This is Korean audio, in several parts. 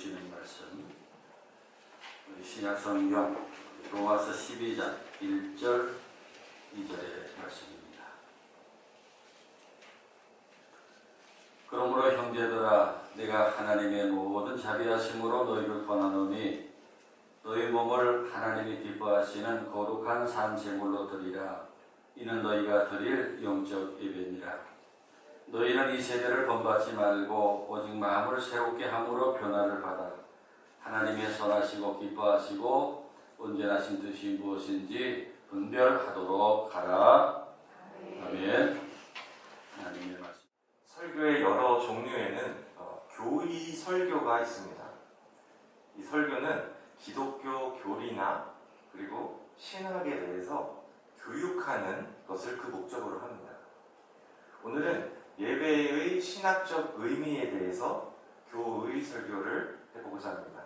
주시는 말씀, 우리 신약성경 로마서 12장 1절 2절의 말씀입니다. 그러므로 형제들아, 내가 하나님의 모든 자비하심으로 너희를 권하노니 너희 몸을 하나님이 기뻐하시는 거룩한 산 제물로 드리라. 이는 너희가 드릴 영적 예배니라. 너희는 이 세대를 본받지 말고 오직 마음을 새롭게 함으로 변화를 받아 하나님의 선하시고 기뻐하시고 온전하신 뜻이 무엇인지 분별하도록 하라. 아멘. 하나님의 말씀. 설교의 여러 종류에는 교의 설교가 있습니다. 이 설교는 기독교 교리나 그리고 신학에 대해서 교육하는 것을 그 목적으로 합니다. 오늘은 예배의 신학적 의미에 대해서 교의 설교를 해보고자 합니다.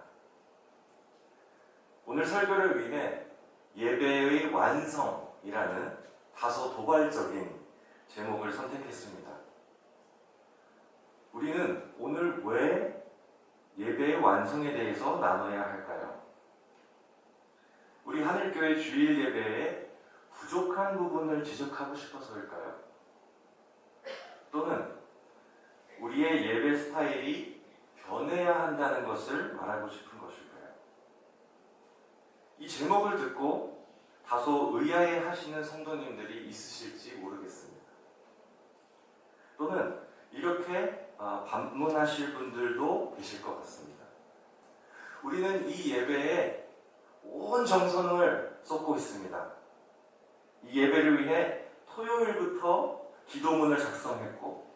오늘 설교를 위해 예배의 완성이라는 다소 도발적인 제목을 선택했습니다. 우리는 오늘 왜 예배의 완성에 대해서 나눠야 할까요? 우리 하늘교회 주일 예배에 부족한 부분을 지적하고 싶어서일까요? 또는 우리의 예배 스타일이 변해야 한다는 것을 말하고 싶은 것일까요? 이 제목을 듣고 다소 의아해 하시는 성도님들이 있으실지 모르겠습니다. 또는 이렇게 반문하실 분들도 계실 것 같습니다. 우리는 이 예배에 온 정성을 쏟고 있습니다. 이 예배를 위해 토요일부터 기도문을 작성했고,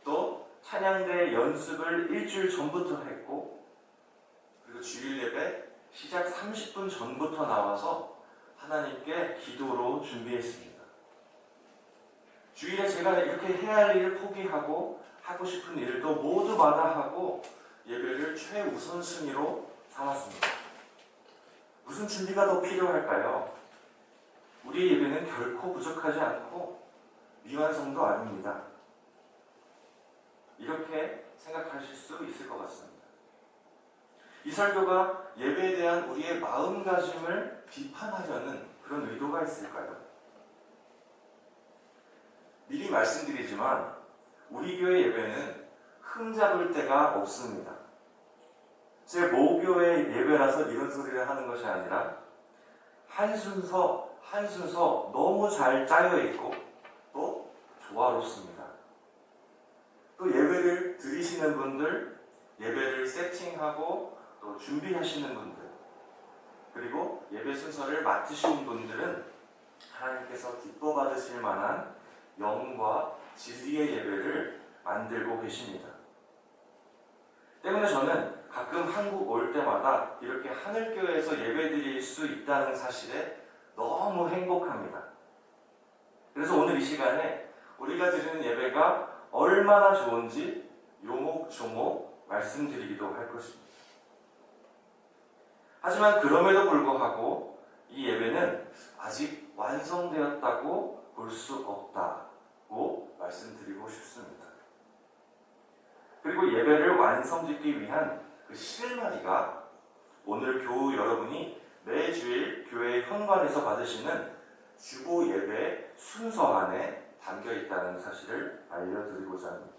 또 찬양대 연습을 일주일 전부터 했고, 그리고 주일 예배 시작 30분 전부터 나와서 하나님께 기도로 준비했습니다. 주일에 제가 이렇게 해야 할 일을 포기하고 하고 싶은 일도 모두 마다하고 예배를 최우선순위로 삼았습니다. 무슨 준비가 더 필요할까요? 우리 예배는 결코 부족하지 않고 미완성도 아닙니다. 이렇게 생각하실 수 있을 것 같습니다. 이 설교가 예배에 대한 우리의 마음가짐을 비판하려는 그런 의도가 있을까요? 미리 말씀드리지만 우리 교회 예배는 흠잡을 데가 없습니다. 제 모교회 예배라서 이런 소리를 하는 것이 아니라 한 순서 한 순서 너무 잘 짜여 있고 또 조화롭습니다. 또 예배를 드리시는 분들, 예배를 세팅하고 또 준비하시는 분들, 그리고 예배 순서를 맡으신 분들은 하나님께서 기뻐 받으실 만한 영과 진리의 예배를 만들고 계십니다. 때문에 저는 가끔 한국 올 때마다 이렇게 하늘교회에서 예배 드릴 수 있다는 사실에 너무 행복합니다. 그래서 오늘 이 시간에 우리가 드리는 예배가 얼마나 좋은지 요목조목 말씀드리기도 할 것입니다. 하지만 그럼에도 불구하고 이 예배는 아직 완성되었다고 볼 수 없다고 말씀드리고 싶습니다. 그리고 예배를 완성짓기 위한 그 실마리가 오늘 교우 여러분이 매주일 교회 현관에서 받으시는 주보 예배 순서 안에 담겨 있다는 사실을 알려드리고자 합니다.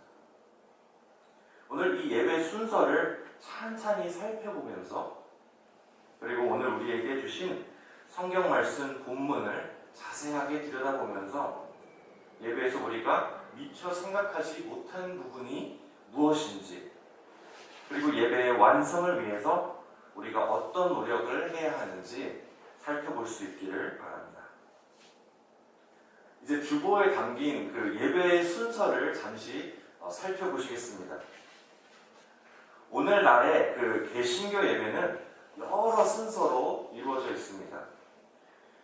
오늘 이 예배 순서를 찬찬히 살펴보면서, 그리고 오늘 우리에게 주신 성경 말씀 본문을 자세하게 들여다보면서 예배에서 우리가 미처 생각하지 못한 부분이 무엇인지, 그리고 예배의 완성을 위해서 우리가 어떤 노력을 해야 하는지 살펴볼 수 있기를 바랍니다. 이제 주보에 담긴 그 예배의 순서를 잠시 살펴보시겠습니다. 오늘날의 그 개신교 예배는 여러 순서로 이루어져 있습니다.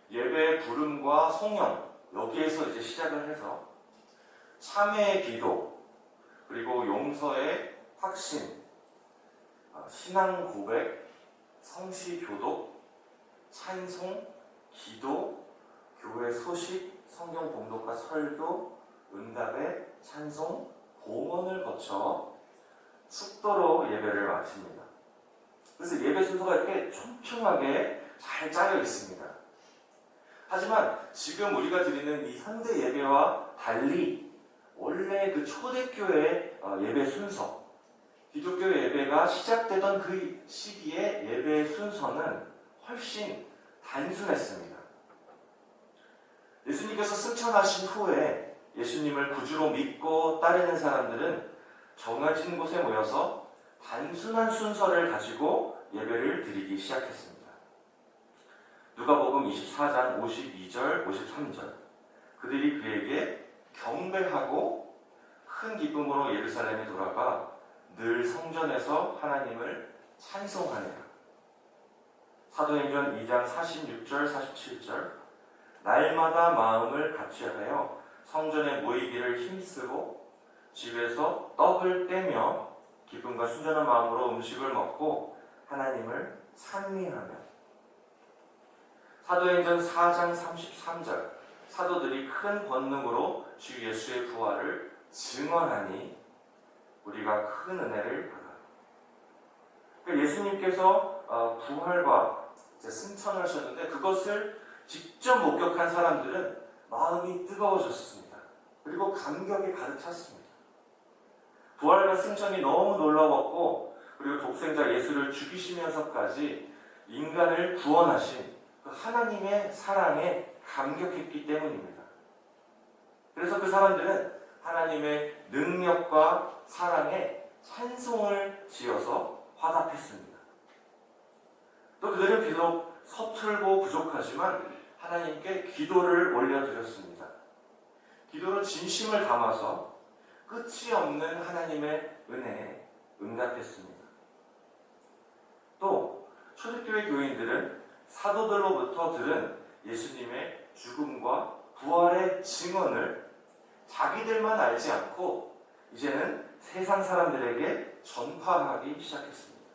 예배의 부름과 송영, 여기에서 이제 시작을 해서 참회의 기도, 그리고 용서의 확신, 신앙 고백, 성시 교독, 찬송, 기도, 교회 소식, 성경 봉독과 설교, 응답의 찬송, 봉헌을 거쳐 축도로 예배를 마칩니다. 그래서 예배 순서가 이렇게 촘촘하게 잘 짜여 있습니다. 하지만 지금 우리가 드리는 이 현대 예배와 달리 원래 그 초대교회 예배 순서, 기독교 예배가 시작되던 그 시기의 예배 순서는 훨씬 단순했습니다. 예수님께서 승천하신 후에 예수님을 구주로 믿고 따르는 사람들은 정해진 곳에 모여서 단순한 순서를 가지고 예배를 드리기 시작했습니다. 누가복음 24장 52절, 53절. 그들이 그에게 경배하고 큰 기쁨으로 예루살렘에 돌아가 늘 성전에서 하나님을 찬송하니라. 사도행전 2장 46절, 47절. 날마다 마음을 같이하여 성전에 모이기를 힘쓰고 집에서 떡을 떼며 기쁨과 순전한 마음으로 음식을 먹고 하나님을 찬미하며. 사도행전 4장 33절. 사도들이 큰 권능으로 주 예수의 부활을 증언하니 우리가 큰 은혜를 받아. 그러니까 예수님께서 부활과 승천을 하셨는데 그것을 직접 목격한 사람들은 마음이 뜨거워졌습니다. 그리고 감격에 가득 찼습니다. 부활과 승천이 너무 놀라웠고, 그리고 독생자 예수를 죽이시면서까지 인간을 구원하신 그 하나님의 사랑에 감격했기 때문입니다. 그래서 그 사람들은 하나님의 능력과 사랑에 찬송을 지어서 화답했습니다. 또 그들은 비록 서툴고 부족하지만 하나님께 기도를 올려드렸습니다. 기도로 진심을 담아서 끝이 없는 하나님의 은혜에 응답했습니다. 또 초대교회 교인들은 사도들로부터 들은 예수님의 죽음과 부활의 증언을 자기들만 알지 않고 이제는 세상 사람들에게 전파하기 시작했습니다.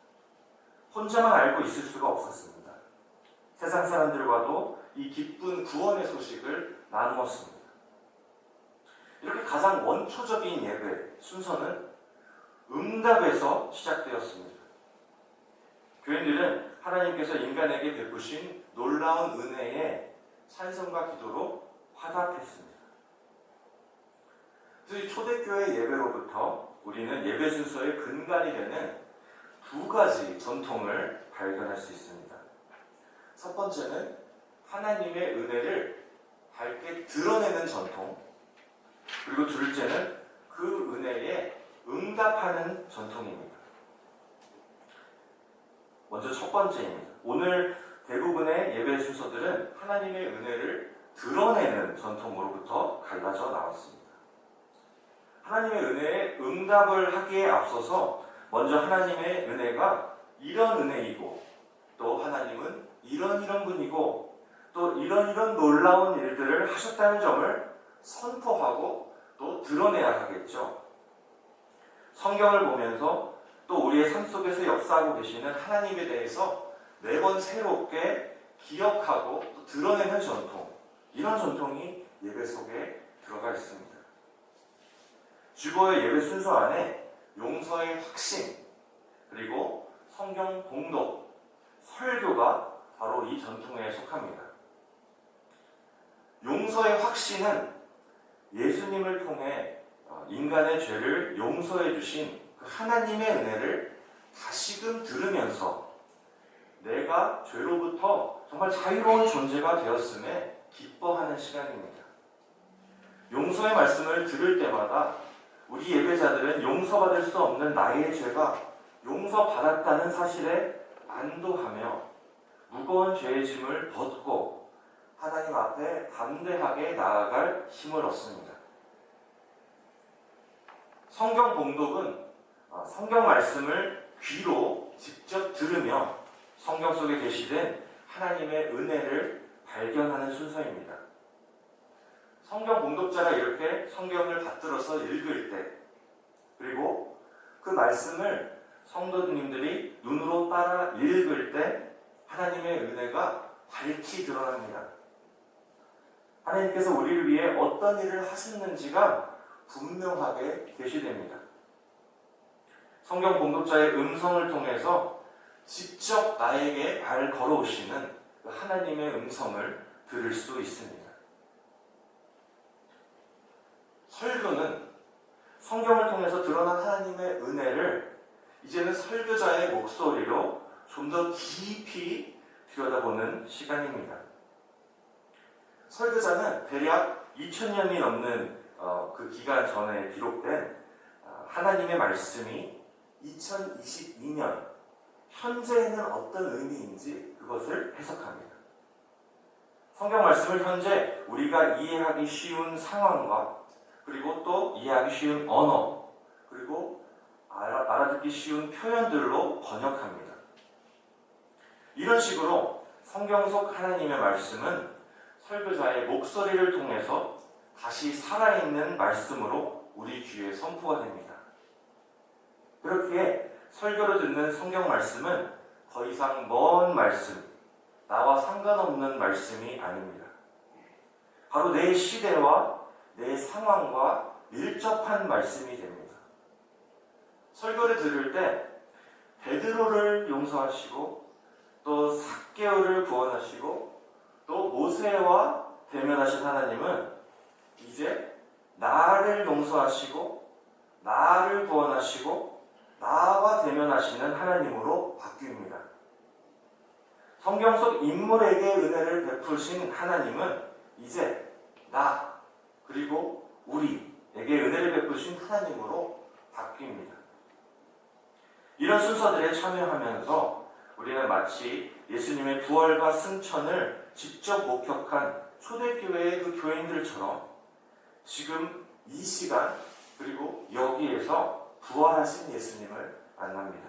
혼자만 알고 있을 수가 없었습니다. 세상 사람들과도 이 기쁜 구원의 소식을 나누었습니다. 이렇게 가장 원초적인 예배 순서는 응답에서 시작되었습니다. 교인들은 하나님께서 인간에게 베푸신 놀라운 은혜에 찬송과 기도로 화답했습니다. 그래서 이 초대교회 예배로부터 우리는 예배 순서의 근간이 되는 두 가지 전통을 발견할 수 있습니다. 첫 번째는 하나님의 은혜를 밝게 드러내는 전통, 그리고 둘째는 그 은혜에 응답하는 전통입니다. 먼저 첫 번째입니다. 오늘 대부분의 예배 순서들은 하나님의 은혜를 드러내는 전통으로부터 갈라져 나왔습니다. 하나님의 은혜에 응답을 하기에 앞서서 먼저 하나님의 은혜가 이런 은혜이고, 또 하나님은 이런 분이고, 또 이런 놀라운 일들을 하셨다는 점을 선포하고 또 드러내야 하겠죠. 성경을 보면서 또 우리의 삶 속에서 역사하고 계시는 하나님에 대해서 매번 새롭게 기억하고 또 드러내는 전통, 이런 전통이 예배 속에 들어가 있습니다. 주보의 예배 순서 안에 용서의 확신, 그리고 성경 봉독, 설교가 바로 이 전통에 속합니다. 용서의 확신은 예수님을 통해 인간의 죄를 용서해 주신 그 하나님의 은혜를 다시금 들으면서 내가 죄로부터 정말 자유로운 존재가 되었음에 기뻐하는 시간입니다. 용서의 말씀을 들을 때마다 우리 예배자들은 용서받을 수 없는 나의 죄가 용서받았다는 사실에 안도하며 무거운 죄의 짐을 벗고 하나님 앞에 담대하게 나아갈 힘을 얻습니다. 성경 봉독은 성경 말씀을 귀로 직접 들으며 성경 속에 계시된 하나님의 은혜를 발견하는 순서입니다. 성경 봉독자가 이렇게 성경을 받들어서 읽을 때, 그리고 그 말씀을 성도님들이 눈으로 따라 읽을 때 하나님의 은혜가 밝히 드러납니다. 하나님께서 우리를 위해 어떤 일을 하셨는지가 분명하게 계시됩니다. 성경 봉독자의 음성을 통해서 직접 나에게 말 걸어오시는 그 하나님의 음성을 들을 수 있습니다. 설교는 성경을 통해서 드러난 하나님의 은혜를 이제는 설교자의 목소리로 좀 더 깊이 들여다보는 시간입니다. 설교자는 대략 2000년이 넘는 그 기간 전에 기록된 하나님의 말씀이 2022년 현재에는 어떤 의미인지 그것을 해석합니다. 성경 말씀을 현재 우리가 이해하기 쉬운 상황과 그리고 또 이해하기 쉬운 언어 그리고 알아듣기 쉬운 표현들로 번역합니다. 이런 식으로 성경 속 하나님의 말씀은 설교자의 목소리를 통해서 다시 살아있는 말씀으로 우리 귀에 선포가 됩니다. 그렇기에 설교를 듣는 성경 말씀은 더 이상 먼 말씀, 나와 상관없는 말씀이 아닙니다. 바로 내 시대와 내 상황과 밀접한 말씀이 됩니다. 설교를 들을 때 베드로를 용서하시고 또 삭개오를 구원하시고 또 모세와 대면하신 하나님은 이제 나를 용서하시고 나를 구원하시고 나와 대면하시는 하나님으로 바뀝니다. 성경 속 인물에게 은혜를 베푸신 하나님은 이제 나 그리고 우리에게 은혜를 베푸신 하나님으로 바뀝니다. 이런 순서들에 참여하면서 우리는 마치 예수님의 부활과 승천을 직접 목격한 초대교회의 그 교인들처럼 지금 이 시간 그리고 여기에서 부활하신 예수님을 만납니다.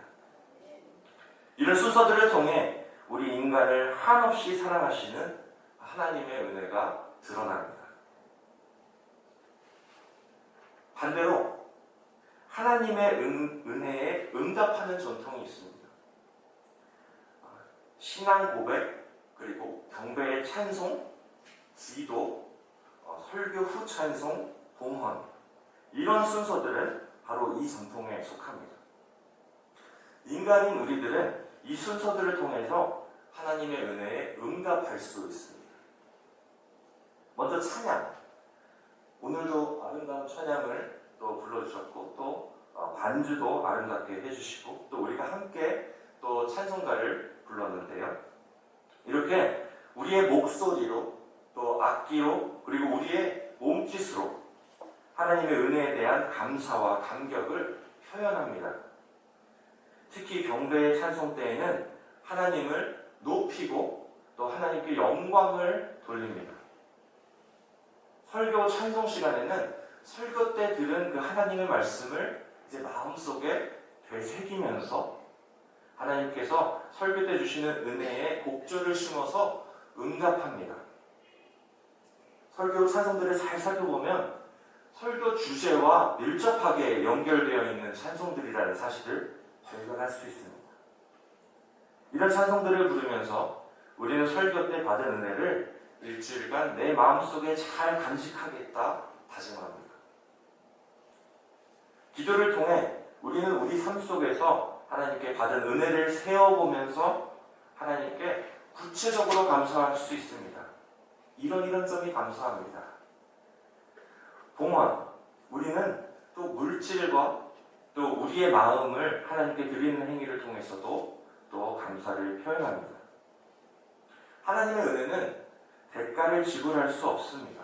이런 순서들을 통해 우리 인간을 한없이 사랑하시는 하나님의 은혜가 드러납니다. 반대로 하나님의 은혜에 응답하는 전통이 있습니다. 신앙 고백, 그리고 경배의 찬송, 기도, 설교 후 찬송, 봉헌 이런 순서들은 바로 이 전통에 속합니다. 인간인 우리들은 이 순서들을 통해서 하나님의 은혜에 응답할 수 있습니다. 먼저 찬양. 오늘도 아름다운 찬양을 또 불러주셨고 또 반주도 아름답게 해주시고 또 우리가 함께 또 찬송가를 불렀는데요. 이렇게 우리의 목소리로 또 악기로 그리고 우리의 몸짓으로 하나님의 은혜에 대한 감사와 감격을 표현합니다. 특히 경배의 찬송 때에는 하나님을 높이고 또 하나님께 영광을 돌립니다. 설교 찬송 시간에는 설교 때 들은 그 하나님의 말씀을 이제 마음속에 되새기면서 하나님께서 설교 때 주시는 은혜에 곡조를 심어서 응답합니다. 설교 찬송들을 잘 살펴보면 설교 주제와 밀접하게 연결되어 있는 찬송들이라는 사실을 발견할 수 있습니다. 이런 찬송들을 부르면서 우리는 설교 때 받은 은혜를 일주일간 내 마음속에 잘 간직하겠다 다짐합니다. 기도를 통해 우리는 우리 삶 속에서 하나님께 받은 은혜를 세어보면서 하나님께 구체적으로 감사할 수 있습니다. 이런 점이 감사합니다. 봉헌, 우리는 또 물질과 또 우리의 마음을 하나님께 드리는 행위를 통해서도 또 감사를 표현합니다. 하나님의 은혜는 대가를 지불할 수 없습니다.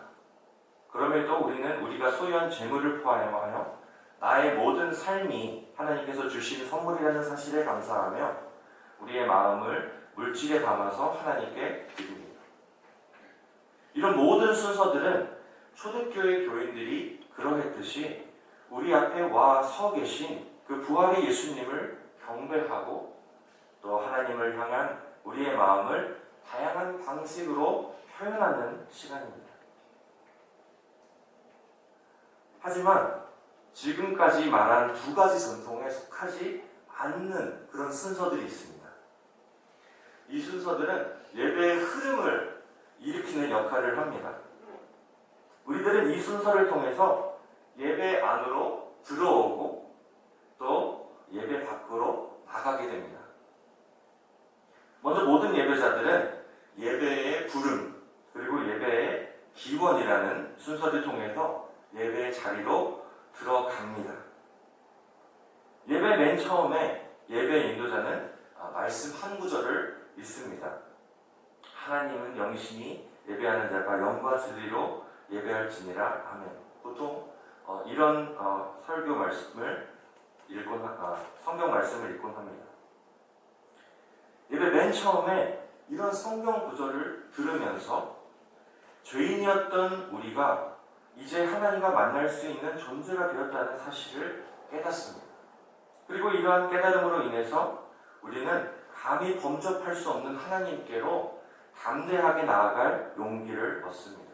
그럼에도 우리는 우리가 소유한 재물을 포함하여 나의 모든 삶이 하나님께서 주신 선물이라는 사실에 감사하며 우리의 마음을 물질에 담아서 하나님께 드립니다. 이런 모든 순서들은 초대교회 교인들이 그러했듯이 우리 앞에 와 서 계신 그 부활의 예수님을 경배하고 또 하나님을 향한 우리의 마음을 다양한 방식으로 표현하는 시간입니다. 하지만 지금까지 말한 두 가지 전통에 속하지 않는 그런 순서들이 있습니다. 이 순서들은 예배의 흐름을 일으키는 역할을 합니다. 우리들은 이 순서를 통해서 예배 안으로 들어오고 또 예배 밖으로 나가게 됩니다. 예배자들은 예배의 부름 그리고 예배의 기원이라는 순서를 통해서 예배의 자리로 들어갑니다. 예배 맨 처음에 예배 인도자는 말씀 한 구절을 읽습니다. 하나님은 영이시니 예배하는 자가 영과 진리로 예배할지니라. 아멘. 보통 이런 설교 말씀을 성경 말씀을 읽곤 합니다. 예배 맨 처음에 이런 성경 구절을 들으면서 죄인이었던 우리가 이제 하나님과 만날 수 있는 존재가 되었다는 사실을 깨닫습니다. 그리고 이러한 깨달음으로 인해서 우리는 감히 범접할 수 없는 하나님께로 담대하게 나아갈 용기를 얻습니다.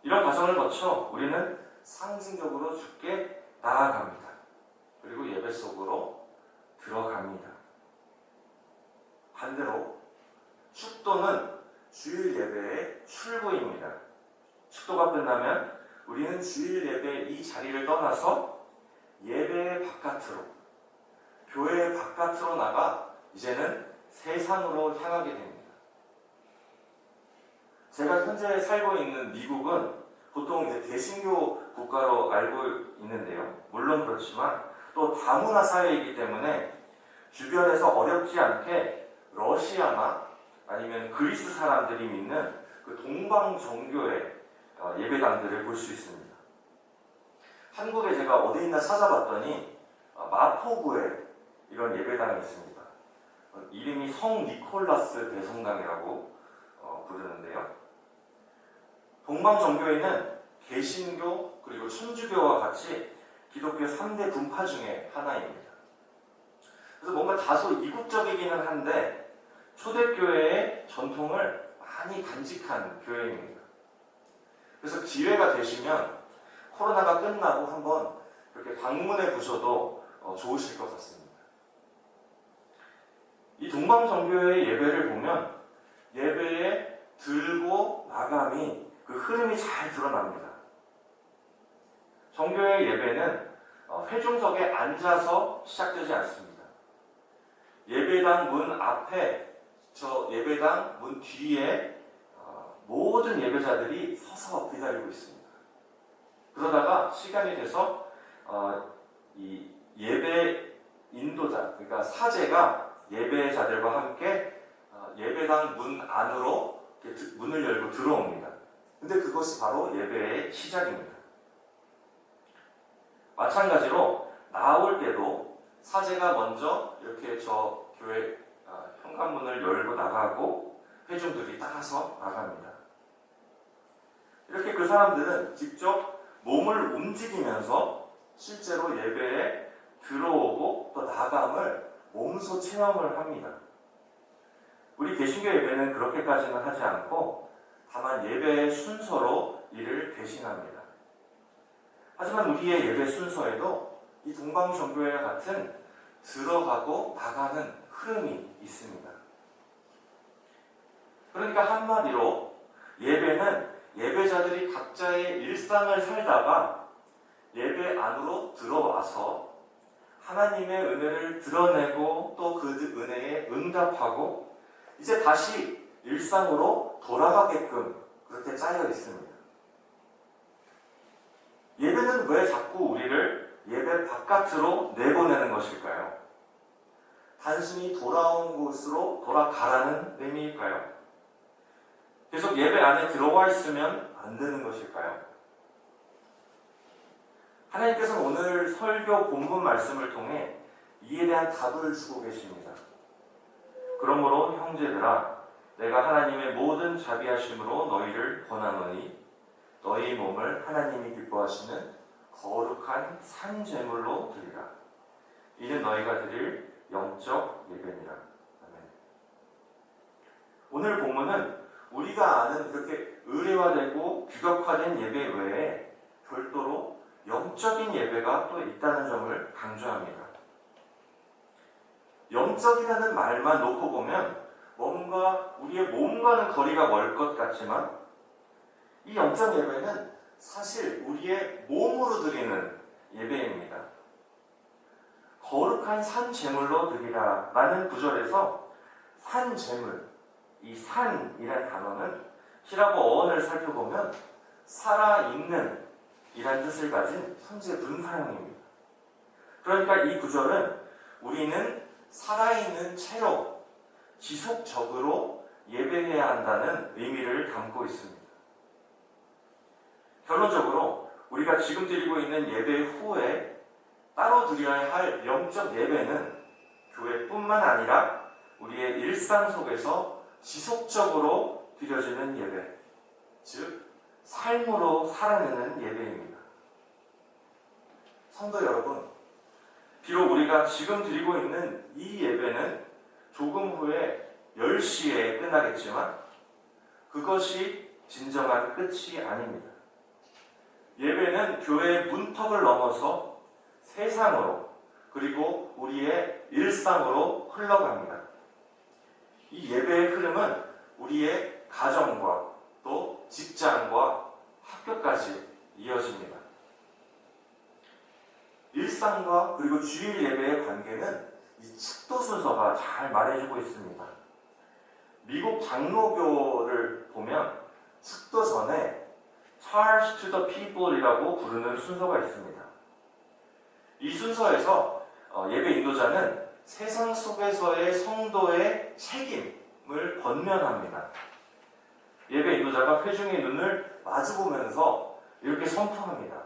이런 과정을 거쳐 우리는 상징적으로 주께 나아갑니다. 그리고 예배 속으로 들어갑니다. 반대로 축도는 주일 예배의 출구입니다. 축도가 끝나면 우리는 주일 예배의 이 자리를 떠나서 예배의 바깥으로, 교회의 바깥으로 나가 이제는 세상으로 향하게 됩니다. 제가 현재 살고 있는 미국은 보통 이제 개신교 국가로 알고 있는데요. 물론 그렇지만 또 다문화 사회이기 때문에 주변에서 어렵지 않게 러시아나 아니면 그리스 사람들이 믿는 그 동방 종교의 예배당들을 볼 수 있습니다. 한국에 제가 어디 있나 찾아봤더니 마포구에 이런 예배당이 있습니다. 이름이 성 니콜라스 대성당이라고 부르는데요. 동방 종교에는 개신교 그리고 천주교와 같이 기독교 3대 분파 중에 하나입니다. 그래서 뭔가 다소 이국적이기는 한데 초대교회의 전통을 많이 간직한 교회입니다. 그래서 기회가 되시면 코로나가 끝나고 한번 그렇게 방문해 보셔도 좋으실 것 같습니다. 이 동방정교회의 예배를 보면 예배의 들고 나감이 그 흐름이 잘 드러납니다. 정교회의 예배는 회중석에 앉아서 시작되지 않습니다. 예배당 문 앞에 저 예배당 문 뒤에 모든 예배자들이 서서 기다리고 있습니다. 그러다가 시간이 돼서 이 예배 인도자, 그러니까 사제가 예배자들과 함께 예배당 문 안으로 문을 열고 들어옵니다. 근데 그것이 바로 예배의 시작입니다. 마찬가지로 나올 때도 사제가 먼저 이렇게 저 교회 현관문을 열고 나가고 회중들이 따라서 나갑니다. 이렇게 그 사람들은 직접 몸을 움직이면서 실제로 예배에 들어오고 또 나감을 몸소 체험을 합니다. 우리 개신교 예배는 그렇게까지는 하지 않고 다만 예배의 순서로 이를 대신합니다. 하지만 우리의 예배 순서에도 이 동방정교회와 같은 들어가고 나가는 흐름이 있습니다. 그러니까 한마디로 예배는 예배자들이 각자의 일상을 살다가 예배 안으로 들어와서 하나님의 은혜를 드러내고 또 그 은혜에 응답하고 이제 다시 일상으로 돌아가게끔 그렇게 짜여 있습니다. 예배는 왜 자꾸 우리를 예배 바깥으로 내보내는 것일까요? 단순히 돌아온 곳으로 돌아가라는 의미일까요? 계속 예배 안에 들어와 있으면 안 되는 것일까요? 하나님께서는 오늘 설교 본문 말씀을 통해 이에 대한 답을 주고 계십니다. 그러므로 형제들아, 내가 하나님의 모든 자비하심으로 너희를 권하노니 너희 몸을 하나님이 기뻐하시는 거룩한 산제물로 드리라. 이는 너희가 드릴 영적 예배니라. 아멘. 오늘 본문은 우리가 아는 그렇게 의례화되고 규격화된 예배 외에 별도로 영적인 예배가 또 있다는 점을 강조합니다. 영적이라는 말만 놓고 보면 뭔가 우리의 몸과는 거리가 멀 것 같지만 이 영적 예배는 사실 우리의 몸으로 드리는 예배입니다. 거룩한 산 제물로 드리라 라는 구절에서 산 제물, 이 산이란 단어는 히라보 어원을 살펴보면 살아있는 이란 뜻을 가진 현재 분사형입니다. 그러니까 이 구절은 우리는 살아있는 채로 지속적으로 예배해야 한다는 의미를 담고 있습니다. 결론적으로 우리가 지금 드리고 있는 예배 후에 따로 드려야 할 영적 예배는 교회뿐만 아니라 우리의 일상 속에서 지속적으로 드려지는 예배, 즉 삶으로 살아내는 예배입니다. 성도 여러분, 비록 우리가 지금 드리고 있는 이 예배는 조금 후에 10시에 끝나겠지만 그것이 진정한 끝이 아닙니다. 예배는 교회의 문턱을 넘어서 세상으로 그리고 우리의 일상으로 흘러갑니다. 이 예배의 흐름은 우리의 가정과 또 직장과 학교까지 이어집니다. 일상과 그리고 주일 예배의 관계는 이 축도 순서가 잘 말해주고 있습니다. 미국 장로교를 보면 축도 전에 Charge to the People이라고 부르는 순서가 있습니다. 이 순서에서 예배 인도자는 세상 속에서의 성도의 책임을 권면합니다. 예배 인도자가 회중의 눈을 마주보면서 이렇게 선포합니다.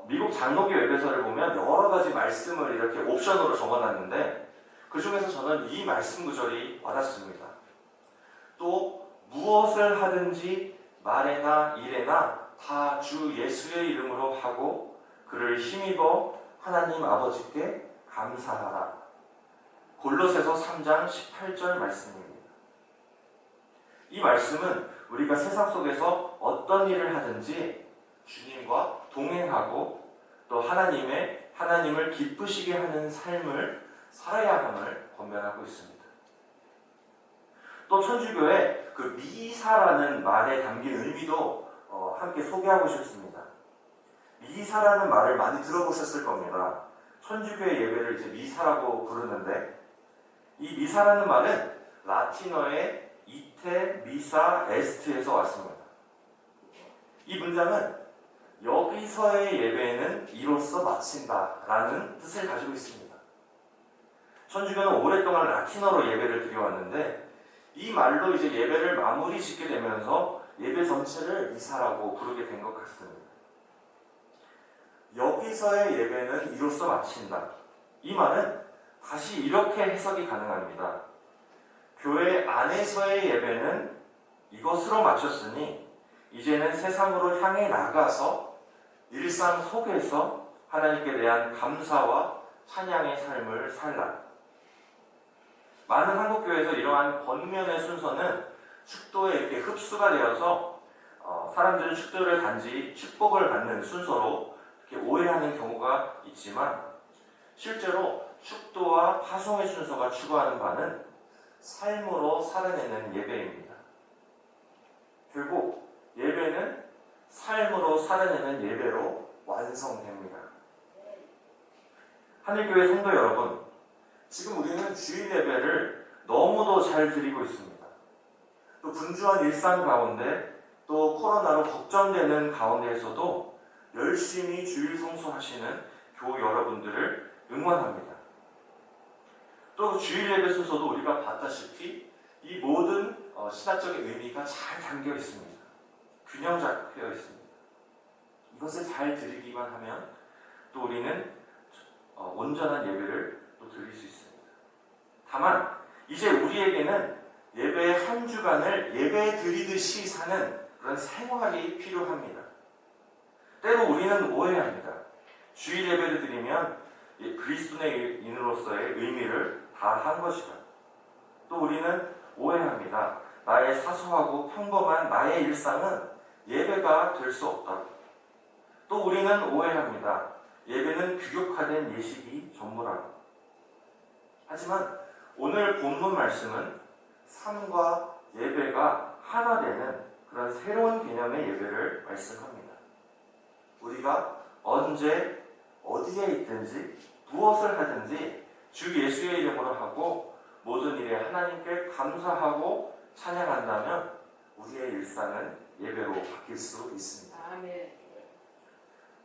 미국 장로교 예배서를 보면 여러 가지 말씀을 이렇게 옵션으로 적어놨는데 그 중에서 저는 이 말씀 구절이 와닿습니다. 또 무엇을 하든지 말에나 일에나 다 주 예수의 이름으로 하고 그를 힘입어 하나님 아버지께 감사하라. 골로새서 3장 18절 말씀입니다. 이 말씀은 우리가 세상 속에서 어떤 일을 하든지 주님과 동행하고 또 하나님을 기쁘시게 하는 삶을 살아야 함을 권면하고 있습니다. 또 천주교의 그 미사라는 말에 담긴 의미도 함께 소개하고 싶습니다. 미사라는 말을 많이 들어보셨을 겁니다. 천주교의 예배를 이제 미사라고 부르는데 이 미사라는 말은 라틴어의 이테 미사 에스트에서 왔습니다. 이 문장은 여기서의 예배는 이로써 마친다라는 뜻을 가지고 있습니다. 천주교는 오랫동안 라틴어로 예배를 드려왔는데 이 말로 이제 예배를 마무리 짓게 되면서 예배 전체를 미사라고 부르게 된 것 같습니다. 여기서의 예배는 이로써 마친다. 이 말은 다시 이렇게 해석이 가능합니다. 교회 안에서의 예배는 이것으로 마쳤으니 이제는 세상으로 향해 나가서 일상 속에서 하나님께 대한 감사와 찬양의 삶을 살라. 많은 한국교회에서 이러한 권면의 순서는 축도에 이렇게 흡수가 되어서 사람들은 축도를 단지 축복을 받는 순서로 이렇게 오해하는 경우가 있지만 실제로 축도와 파송의 순서가 추구하는 바는 삶으로 살아내는 예배입니다. 결국 예배는 삶으로 살아내는 예배로 완성됩니다. 하늘교회 성도 여러분, 지금 우리는 주일 예배를 너무도 잘 드리고 있습니다. 또 분주한 일상 가운데 또 코로나로 걱정되는 가운데에서도 열심히 주일 성수하시는 교우 여러분들을 응원합니다. 또 주일 예배 순서도 우리가 봤다시피 이 모든 신학적인 의미가 잘 담겨 있습니다. 균형 잡혀 있습니다. 이것을 잘 드리기만 하면 또 우리는 온전한 예배를 또 드릴 수 있습니다. 다만 이제 우리에게는 예배의 한 주간을 예배 드리듯이 사는 그런 생활이 필요합니다. 때로 우리는 오해합니다. 주일 예배를 드리면 그리스도인으로서의 의미를 다 한 것이다. 또 우리는 오해합니다. 나의 사소하고 평범한 나의 일상은 예배가 될 수 없다. 또 우리는 오해합니다. 예배는 규격화된 예식이 전부라고. 하지만 오늘 본문 말씀은 삶과 예배가 하나 되는 그런 새로운 개념의 예배를 말씀합니다. 우리가 언제 어디에 있든지 무엇을 하든지 주 예수의 이름으로 하고 모든 일에 하나님께 감사하고 찬양한다면 우리의 일상은 예배로 바뀔 수 있습니다. 아멘.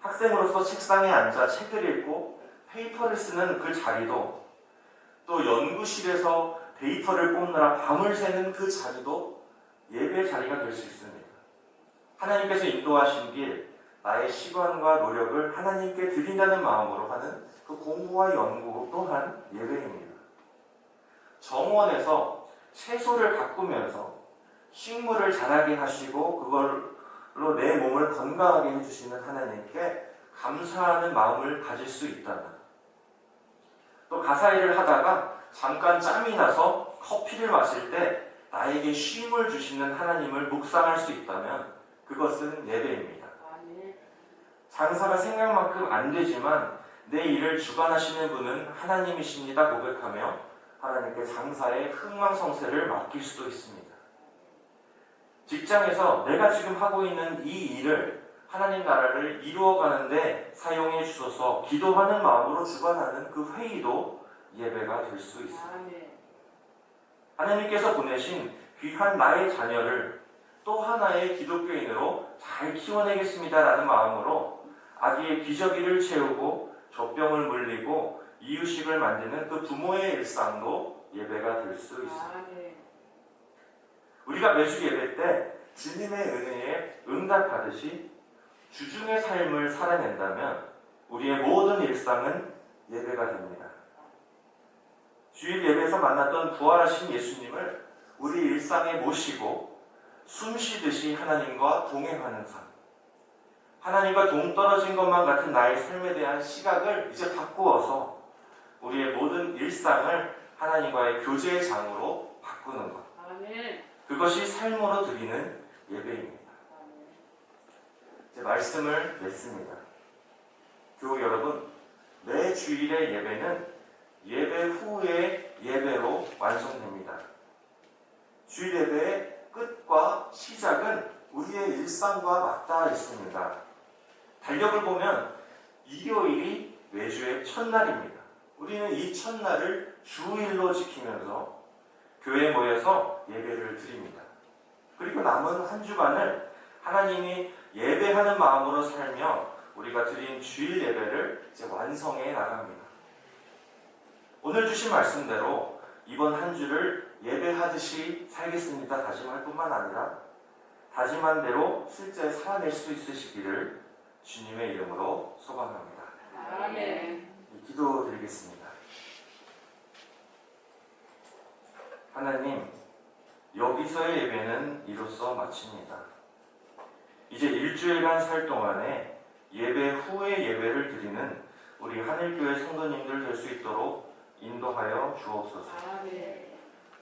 학생으로서 책상에 앉아 책을 읽고 페이퍼를 쓰는 그 자리도, 또 연구실에서 데이터를 뽑느라 밤을 새는 그 자리도 예배의 자리가 될 수 있습니다. 하나님께서 인도하신 길, 나의 시간과 노력을 하나님께 드린다는 마음으로 하는 그 공부와 연구 또한 예배입니다. 정원에서 채소를 가꾸면서 식물을 자라게 하시고 그걸로 내 몸을 건강하게 해주시는 하나님께 감사하는 마음을 가질 수 있다면, 또 가사 일을 하다가 잠깐 짬이 나서 커피를 마실 때 나에게 쉼을 주시는 하나님을 묵상할 수 있다면 그것은 예배입니다. 아멘. 장사가 생각만큼 안 되지만 내 일을 주관하시는 분은 하나님이십니다 고백하며 하나님께 장사의 흥망성쇠를 맡길 수도 있습니다. 직장에서 내가 지금 하고 있는 이 일을 하나님 나라를 이루어가는데 사용해 주셔서 기도하는 마음으로 주관하는 그 회의도 예배가 될 수 있습니다. 아멘. 하나님께서 보내신 귀한 나의 자녀를 또 하나의 기독교인으로 잘 키워내겠습니다라는 마음으로 아기의 기저귀를 채우고 젖병을 물리고 이유식을 만드는 그 부모의 일상도 예배가 될 수 있습니다. 아멘. 우리가 매주 예배 때 주님의 은혜에 응답하듯이 주중의 삶을 살아낸다면 우리의 모든 일상은 예배가 됩니다. 주일 예배에서 만났던 부활하신 예수님을 우리 일상에 모시고 숨쉬듯이 하나님과 동행하는 삶, 하나님과 동떨어진 것만 같은 나의 삶에 대한 시각을 이제 바꾸어서 우리의 모든 일상을 하나님과의 교제의 장으로 바꾸는 것, 아멘. 그것이 삶으로 드리는 예배입니다. 아멘. 이제 말씀을 맺습니다. 교우 여러분, 매 주일의 예배는 예배 후의 예배로 완성됩니다. 주일 예배의 끝과 시작은 우리의 일상과 맞닿아 있습니다. 달력을 보면 일요일이 매주의 첫날입니다. 우리는 이 첫날을 주일로 지키면서 교회에 모여서 예배를 드립니다. 그리고 남은 한 주간을 하나님이 예배하는 마음으로 살며 우리가 드린 주일 예배를 이제 완성해 나갑니다. 오늘 주신 말씀대로 이번 한 주를 예배하듯이 살겠습니다 다짐할 뿐만 아니라 다짐한 대로 실제 살아낼 수 있으시기를 주님의 이름으로 소망합니다. 아멘. 기도드리겠습니다. 하나님, 여기서의 예배는 이로써 마칩니다. 이제 일주일간 살 동안에 예배 후에 예배를 드리는 우리 하늘교회 성도님들 될 수 있도록 인도하여 주옵소서. 아멘.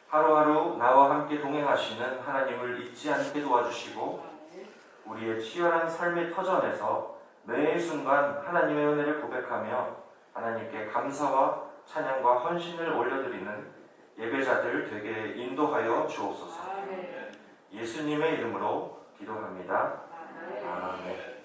하루하루 나와 함께 동행하시는 하나님을 잊지 않게 도와주시고 아멘. 우리의 치열한 삶의 터전에서 매 순간 하나님의 은혜를 고백하며 하나님께 감사와 찬양과 헌신을 올려드리는 예배자들 되게 인도하여 주옵소서. 아멘. 예수님의 이름으로 기도합니다. 아멘. 아멘.